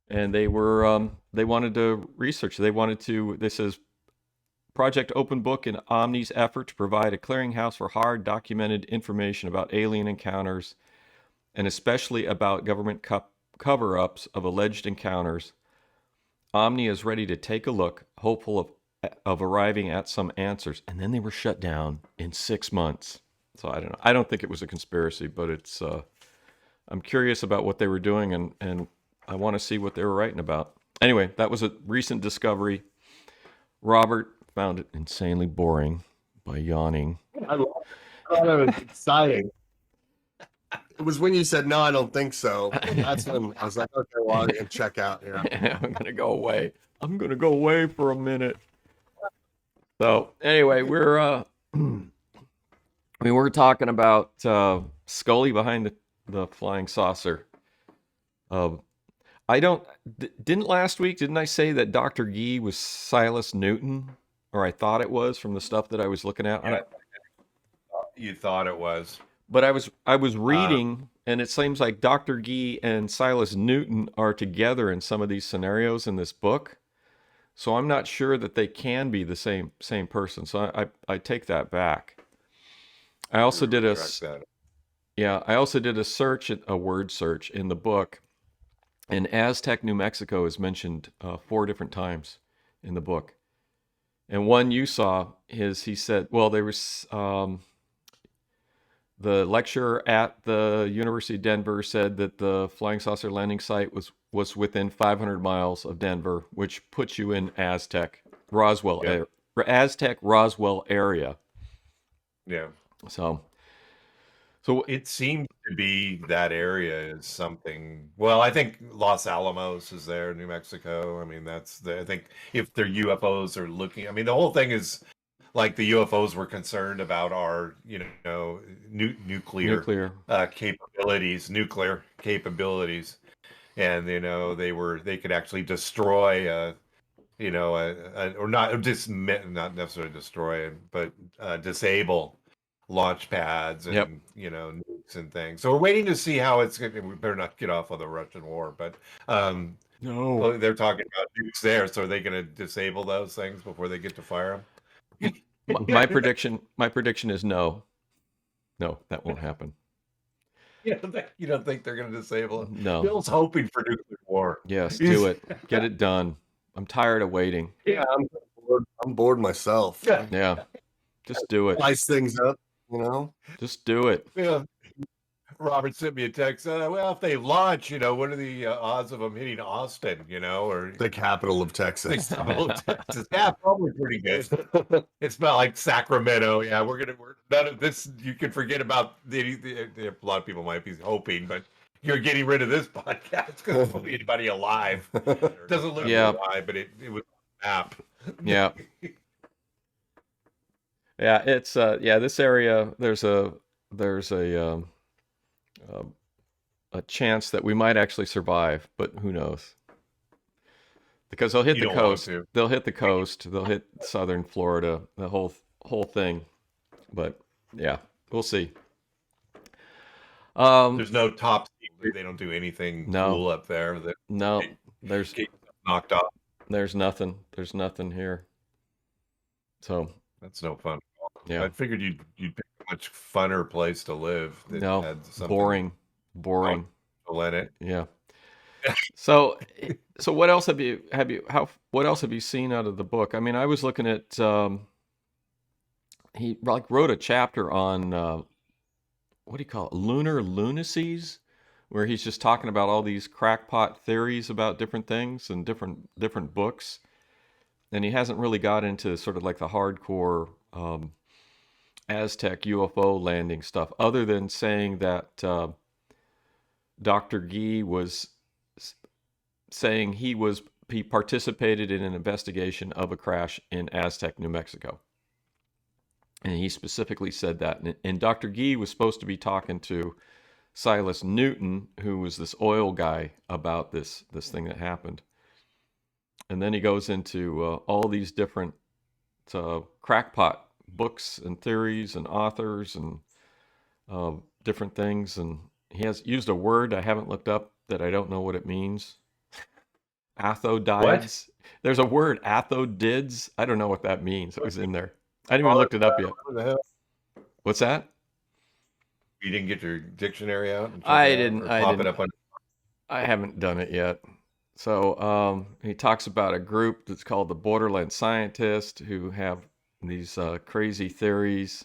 and they were they wanted to research. This is Project Open Book in Omni's effort to provide a clearinghouse for hard documented information about alien encounters, and especially about government cover-ups of alleged encounters. Omni is ready to take a look, hopeful of arriving at some answers, and then they were shut down in 6 months. So I don't know. I don't think it was a conspiracy, but it's. I'm curious about what they were doing, and I want to see what they were writing about. Anyway, that was a recent discovery. Robert found it insanely boring by yawning. I thought it was exciting. It was when you said, no, I don't think so. That's when I was like, okay, well, I'm going to check out here. I'm going to go away. I'm going to go away for a minute. So anyway, we're talking about Scully behind the flying saucer. Didn't last week, didn't I say that Dr. Gee was Silas Newton? Or I thought it was from the stuff that I was looking at. Yeah, you thought it was. But I was reading, and it seems like Dr. Gee and Silas Newton are together in some of these scenarios in this book. So I'm not sure that they can be the same person. So I take that back. I also did a search, a word search in the book, and Aztec, New Mexico is mentioned 4 different times in the book. And one you saw he said, well, there was the lecturer at the University of Denver said that the flying saucer landing site was within 500 miles of Denver, which puts you in Aztec, Roswell area. Yeah. So it seemed to be that area is something. Well, I think Los Alamos is there, New Mexico. I mean, I think if their UFOs are looking, I mean, the whole thing is like the UFOs were concerned about our, nuclear capabilities, and they could actually destroy or not necessarily destroy it, but disable launch pads and nukes and things. So we're waiting to see how it's going. We better not get off on the Russian war, but no, they're talking about nukes there. So are they going to disable those things before they get to fire them? my prediction is no, that won't happen. You don't think they're going to disable it? No. Bill's hoping for nuclear war. Yes, do it. Get it done. I'm tired of waiting. Yeah, I'm bored myself. Yeah, just do it. Spice things up, Just do it. Yeah. Robert sent me a text. Well, if they launch, what are the odds of them hitting Austin? Or the capital of Texas. The capital of Texas. Yeah, probably pretty good. It's not like Sacramento. Yeah, we're none of this. You can forget about a lot of people might be hoping, but you're getting rid of this podcast because there won't be anybody alive. It doesn't look alive, but it was an app. Yeah. Yeah, it's this area. There's a chance that we might actually survive, but who knows? Because they'll hit the coast. They'll hit the coast. They'll hit southern Florida. The whole thing. But yeah, we'll see. There's no top secret. They don't do anything cool up there. There's knocked off. There's nothing. There's nothing here. So that's no fun. Yeah, I figured you'd pick a much funner place to live. No, had boring. Let it. Yeah. So what else have you seen out of the book? I mean, I was looking at he like wrote a chapter on what do you call it, lunar lunacies, where he's just talking about all these crackpot theories about different things and different books, and he hasn't really got into sort of like the hardcore Aztec UFO landing stuff, other than saying that Dr. Gee was saying he participated in an investigation of a crash in Aztec, New Mexico. And he specifically said that. And Dr. Gee was supposed to be talking to Silas Newton, who was this oil guy, about this thing that happened. And then he goes into all these different crackpot books and theories and authors and different things. And he has used a word I haven't looked up that I don't know what it means. Athodides. There's a word, athodids. I don't know what that means. It was in there. I didn't even looked it up yet. What the hell? What's that? You didn't get your dictionary out? And I didn't. It up on. I haven't done it yet. So he talks about a group that's called the Borderland Scientists, who have these crazy theories.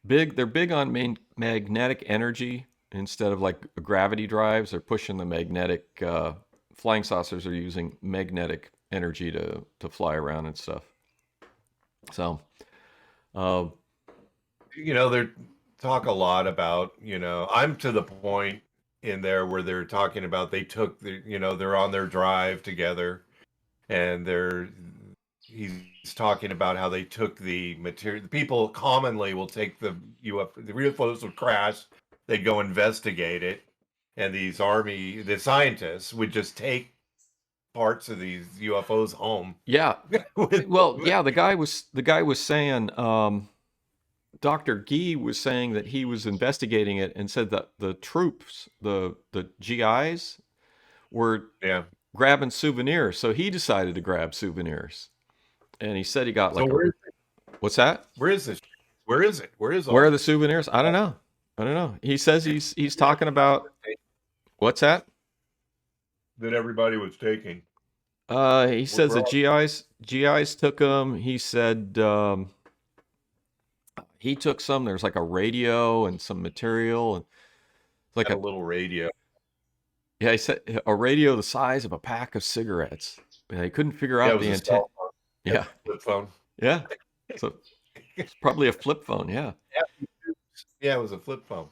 They're big on magnetic energy instead of like gravity drives. They're pushing the magnetic. Flying saucers are using magnetic energy to fly around and stuff. So, they talk a lot about, I'm to the point in there where they're talking about they're on their drive together, and he's talking about how they took the material. People commonly will take the UFOs would crash, they'd go investigate it, and the scientists would just take parts of these UFOs home. Yeah. Well, yeah, the guy was saying, Dr. Gee was saying that he was investigating it and said that the troops, the GIs, were grabbing souvenirs. So he decided to grab souvenirs. And he said he got what's that? Where is this? Where is it? Where are the souvenirs? I don't know. He says he's talking about what's that? That everybody was taking. He says the GIs took them. He said he took some. There's like a radio and some material and like a little radio. Yeah, he said a radio the size of a pack of cigarettes. They couldn't figure out the antenna. Yeah, flip phone. Yeah, so it's probably a flip phone. Yeah. Yeah, it was a flip phone.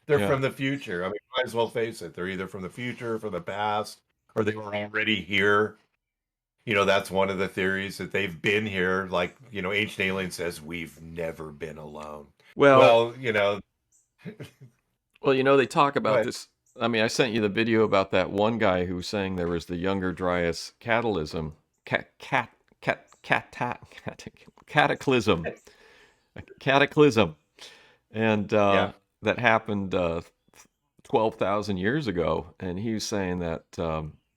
They're from the future. I mean, might as well face it. They're either from the future, from the past, or they were already here. That's one of the theories, that they've been here. Like, Ancient Alien says, we've never been alone. Well, Well, they talk about this. I mean, I sent you the video about that one guy who was saying there was the Younger Dryas cataclysm. And that happened 12,000 years ago. And he was saying that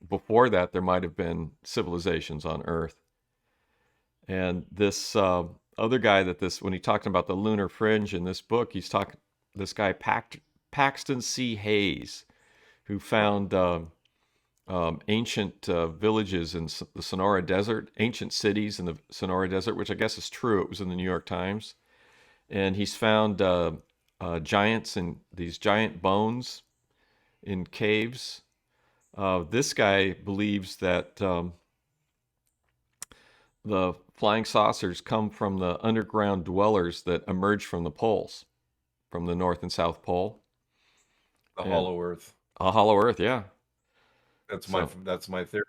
before that, there might have been civilizations on Earth. And this other guy when he talked about the lunar fringe in this book, this guy Paxton C. Hayes, who found ancient villages in the Sonora Desert, ancient cities in the Sonora Desert, which I guess is true. It was in the New York Times. And he's found giants and these giant bones in caves. This guy believes that the flying saucers come from the underground dwellers that emerged from the poles, from the North and South Pole. Hollow Earth. A hollow Earth, yeah. That's my theory.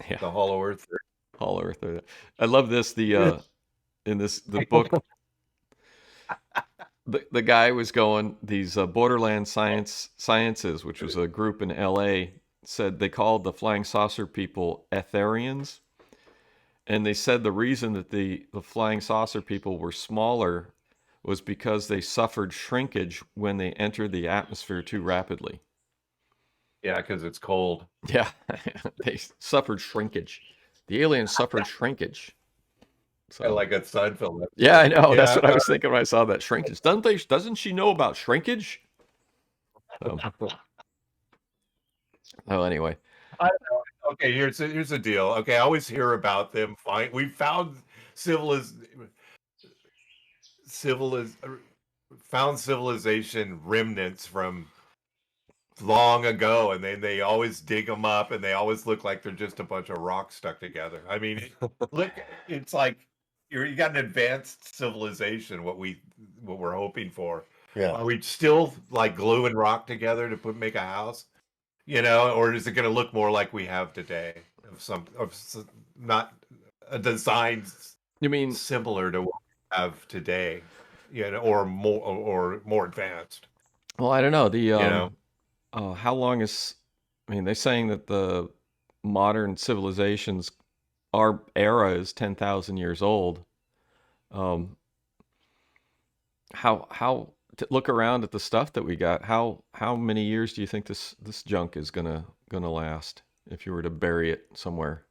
Yeah. The Hollow Earth theory. Hollow Earth. I love this. The book. The guy was going, these Borderland Sciences, which was a group in LA, said they called the flying saucer people Etherians. And they said the reason that the flying saucer people were smaller was because they suffered shrinkage when they entered the atmosphere too rapidly. Yeah, because it's cold. Yeah, they suffered shrinkage. The aliens suffered shrinkage. So, like a Seinfeld. Yeah, I know. Yeah. That's what I was thinking when I saw that shrinkage. Doesn't she know about shrinkage? Oh, anyway. Okay, here's the deal. Okay, I always hear about them. We found found civilization remnants from long ago, and they always dig them up, and they always look like they're just a bunch of rocks stuck together. I mean, look, it's like you got an advanced civilization. What we're hoping for. Yeah. Are we still like gluing rock together to make a house? Or is it going to look more like we have today, not a design You mean, similar to what we have today, or more advanced, well, I don't know. How long I mean, they're saying that the modern civilizations, our era is 10,000 years old. Um, look around at the stuff that we got. How many years do you think this junk is gonna last if you were to bury it somewhere?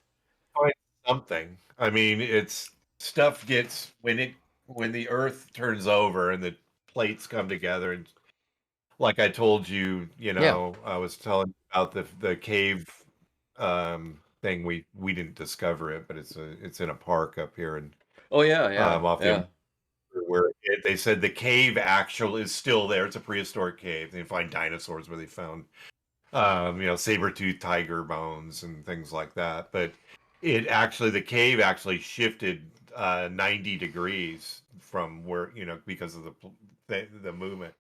Find something. I mean, it's stuff gets when the Earth turns over and the plates come together, and like I told you, Yeah. I was telling you about the cave thing. We didn't discover it, but it's in a park up here, and Oh yeah, yeah, off yeah. where they said the cave actually is still there. It's a prehistoric cave. They find dinosaurs where they found saber-toothed tiger bones and things like that. But the cave actually shifted 90 degrees from where, because of the movement.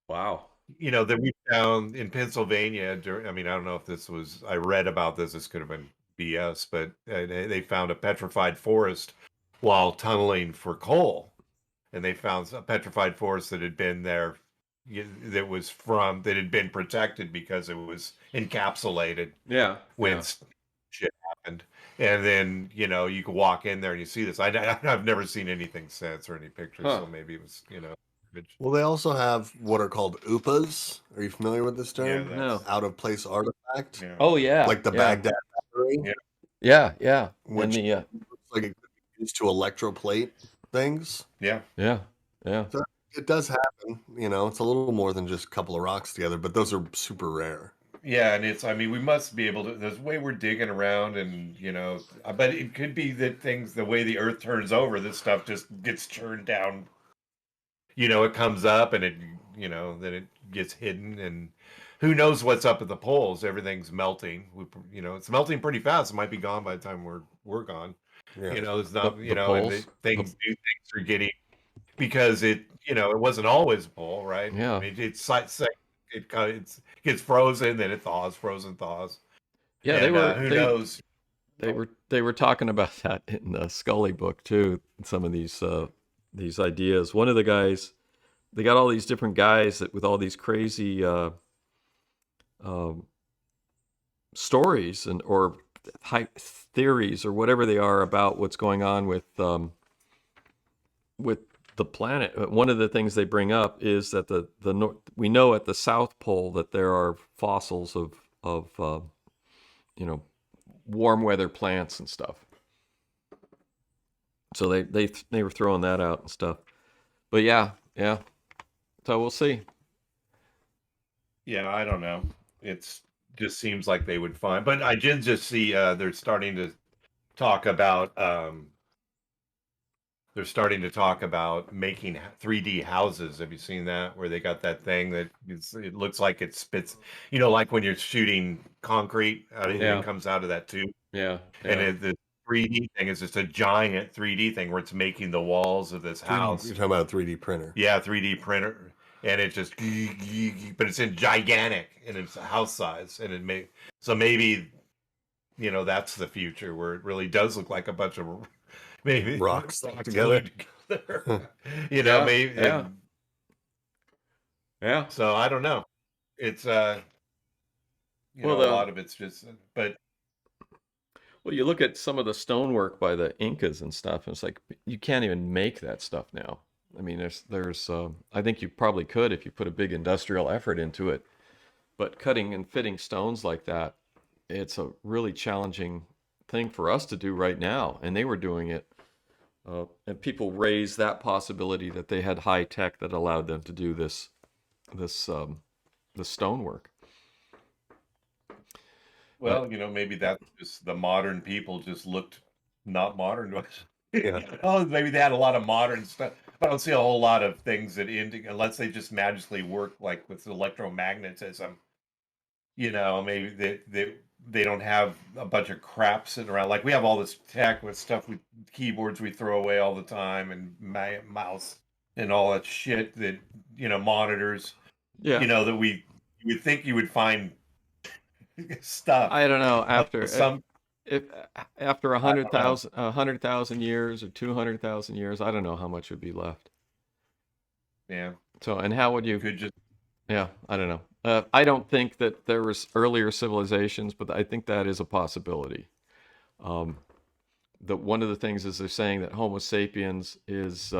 Wow. That we found in Pennsylvania. I mean, I don't know if I read about this. This could have been BS, but they found a petrified forest while tunneling for coal. And they found a petrified forest that had been there, that had been protected because it was encapsulated Yeah, when yeah. shit happened. And then you could walk in there and you see this. I've never seen anything since or any pictures, Huh. so maybe it was image. Well, they also have what are called UPAs. Are you familiar with this term? Yeah, No. Out of place artifact, yeah. Oh yeah, like the yeah, Baghdad battery, Yeah. yeah, yeah. And which looks like it could be used to electroplate things. Yeah. yeah, yeah. So it does happen. It's a little more than just a couple of rocks together, but those are super rare. Yeah, and I mean, we must be able to, there's a way we're digging around, and, but it could be that the way the earth turns over, this stuff just gets churned down. It comes up and then it gets hidden, and who knows what's up at the poles. Everything's melting. It's melting pretty fast. It might be gone by the time we're gone. Yeah. It's not, The and poles. things are getting, because it wasn't always a pole, right? Yeah. I mean, it gets frozen, then it thaws, frozen thaws. Yeah, And who knows? they were talking about that in the Scully book too. Some of these ideas. One of the guys, they got all these different guys with all these crazy stories or theories or whatever they are about what's going on with the planet. One of the things they bring up is that we know at the South Pole that there are fossils of warm weather plants and stuff. So they were throwing that out and stuff. But yeah. So we'll see. Yeah, I don't know. It's just seems like they would find, but I did just see they're starting to talk about making 3D houses. Have you seen that? Where they got that thing that it looks like it spits, like when you're shooting concrete, Yeah. it comes out of that tube. Yeah. And the 3D thing is just a giant 3D thing where it's making the walls of this house. You're talking about a 3D printer. Yeah, 3D printer. And it just, but it's in gigantic, and it's house size. And so maybe, that's the future where it really does look like a bunch of maybe rocks together. Yeah, maybe. Yeah. So I don't know. It's, a lot of it's just, but. Well, you look at some of the stonework by the Incas and stuff, and it's like you can't even make that stuff now. I mean, there's I think you probably could if you put a big industrial effort into it, but cutting and fitting stones like that, it's a really challenging thing for us to do right now, and they were doing it. And people raised that possibility that they had high tech that allowed them to do the stonework. Well, maybe that's just the modern people just looked not modern to us. Yeah. Oh, maybe they had a lot of modern stuff. don't see a whole lot of things that unless they just magically work like with electromagnetism. Maybe they don't have a bunch of crap sitting around. Like we have all this tech with stuff with keyboards we throw away all the time and mouse and all that shit that monitors. Yeah. That you would think you would find stuff. I don't know. After I don't know. 100,000 years or 200,000 years, I don't know how much would be left. Yeah. So, and how would you? Could just Yeah, I don't know. I don't think that there was earlier civilizations, but I think that is a possibility. One of the things is they're saying that Homo sapiens is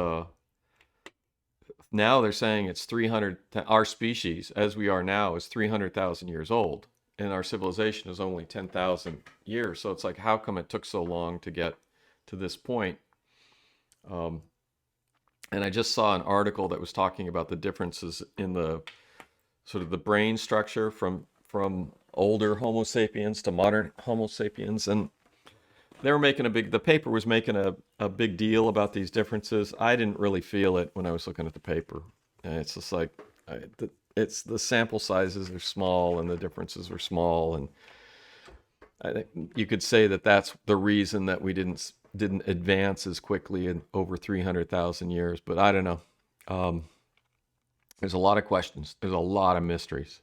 now they're saying it's 300. Our species, as we are now, is 300,000 years old, and our civilization is only 10,000 years. So it's like, how come it took so long to get to this point? And I just saw an article that was talking about the differences in the sort of the brain structure from older Homo sapiens to modern Homo sapiens, and they were making the paper was making a big deal about these differences. I didn't really feel it when I was looking at the paper. And it's just like, it's the sample sizes are small and the differences are small, and I think you could say that that's the reason that we didn't advance as quickly in over 300,000 years. But I don't know. There's a lot of questions. There's a lot of mysteries,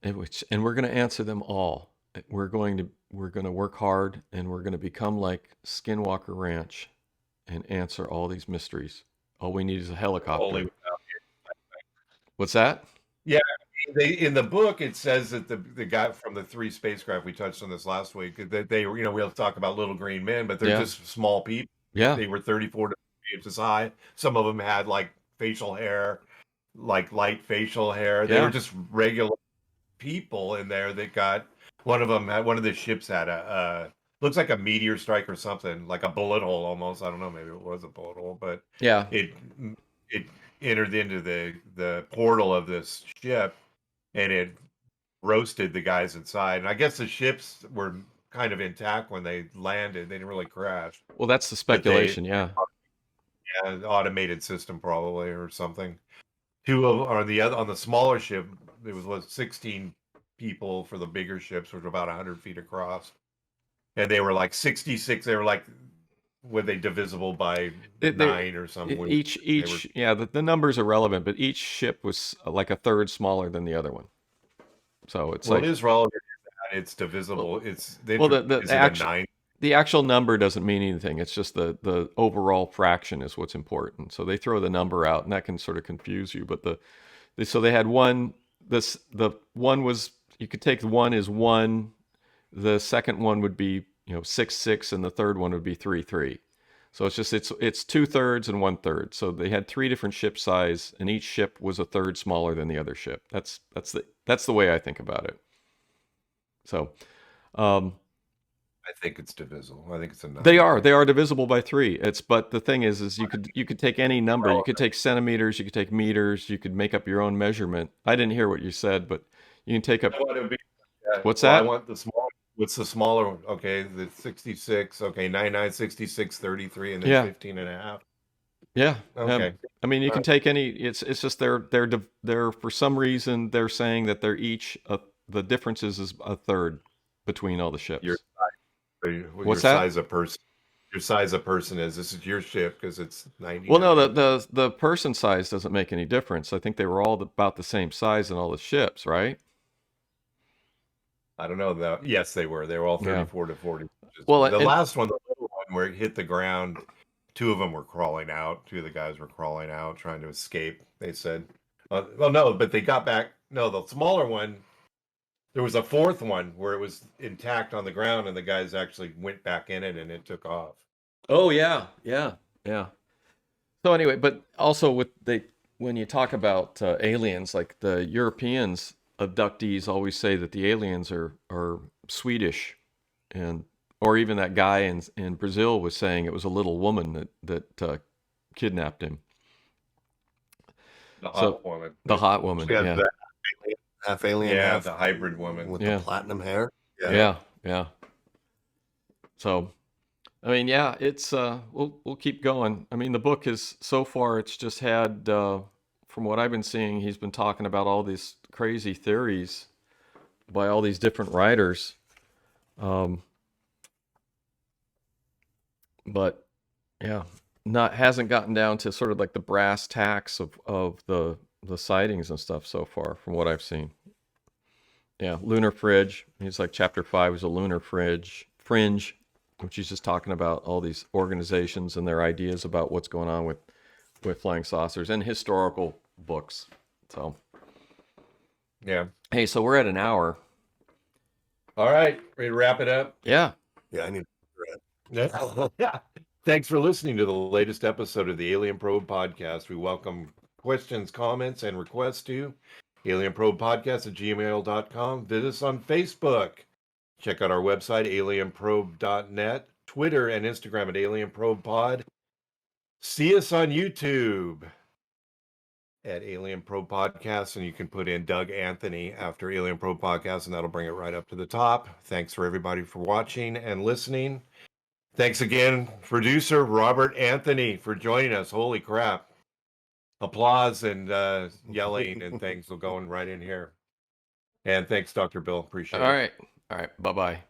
and we're going to answer them all. We're going to work hard, and we're going to become like Skinwalker Ranch and answer all these mysteries. All we need is a helicopter. What's that? Yeah, in the book it says that the guy from the 3 spacecraft, we touched on this last week, that they were, we'll talk about little green men, but they're just small people. Yeah. They were 34 to 50 inches high. Some of them had like facial hair, like light facial hair. They were just regular people in there that got, one of the ships had a looks like a meteor strike or something, like a bullet hole almost. I don't know, maybe it was a bullet hole, but yeah, it entered into the portal of this ship, and it roasted the guys inside. And I guess the ships were kind of intact when they landed. They didn't really crash. Well, that's the speculation. Yeah, an automated system probably or something. Two of on the smaller ship, there was 16 people for the bigger ships, which were about 100 feet across, and they were like 66. They were like, were they divisible by 9 or something? The numbers are relevant, but each ship was like a third smaller than the other one. So it's it is relevant that it's divisible. The actual number doesn't mean anything. It's just the overall fraction is what's important. So they throw the number out, and that can sort of confuse you. But so they had one. The one was, you could take one as 1. The second one would be 6 and the third one would be 3. So it's 2/3 and 1/3. So they had 3 different ship size, and each ship was a third smaller than the other ship. That's the way I think about it. So, I think it's divisible. I think it's a number. They are divisible by 3. But the thing is you could take any number. You could take centimeters, you could take meters, you could make up your own measurement. I didn't hear what you said, but you can take up. What's that? I want the small. What's the smaller one? Okay, the 66. Okay, 99, 66, 33, and then 15 and a half. Yeah. Okay. I mean, you can take any. It's just they're for some reason they're saying that they're each the differences is a third between all the ships. What's that? Size of person. Your size of person is. This is your ship because it's 90. Well, no, the person size doesn't make any difference. I think they were all about the same size in all the ships, right? I don't know though. Yes, they were. They were all 34 to 40 inches. Well, the last one, the little one where it hit the ground, 2 of them were crawling out. 2 of the guys were crawling out, trying to escape. They said, "Well, no," but they got back. No, the smaller one. There was a 4th one where it was intact on the ground, and the guys actually went back in it, and it took off. Oh yeah. So anyway, but also when you talk about aliens, like the Europeans abductees always say that the aliens are Swedish, or even that guy in Brazil was saying it was a little woman that kidnapped him. The hot woman. The hot woman. Yeah. Half alien, half the hybrid woman with the platinum hair. Yeah. So, I mean, yeah, it's we'll keep going. I mean, the book is so far it's just had from what I've been seeing, he's been talking about all these crazy theories by all these different writers. But yeah, hasn't gotten down to sort of like the brass tacks of the sightings and stuff so far from what I've seen. Yeah, lunar fridge. He's like chapter 5 is a lunar fringe, which he's just talking about all these organizations and their ideas about what's going on with flying saucers and historical books. So Yeah. hey, so we're at an hour. All right, ready to wrap it up? Yeah. Yeah, I need. Yeah. Thanks for listening to the latest episode of the Alien Probe Podcast. We welcome questions, comments, and requests to alienprobepodcast@gmail.com. Visit us on Facebook. Check out our website, alienprobe.net, Twitter and Instagram at alienprobepod. See us on YouTube at Alien Probe Podcast, and you can put in Doug Anthony after Alien Probe Podcast, and that'll bring it right up to the top. Thanks for everybody for watching and listening. Thanks again, producer Robert Anthony, for joining us. Holy crap. Applause and yelling and things will go right in here. And thanks, Dr. Bill. Appreciate it. All right. Bye-bye.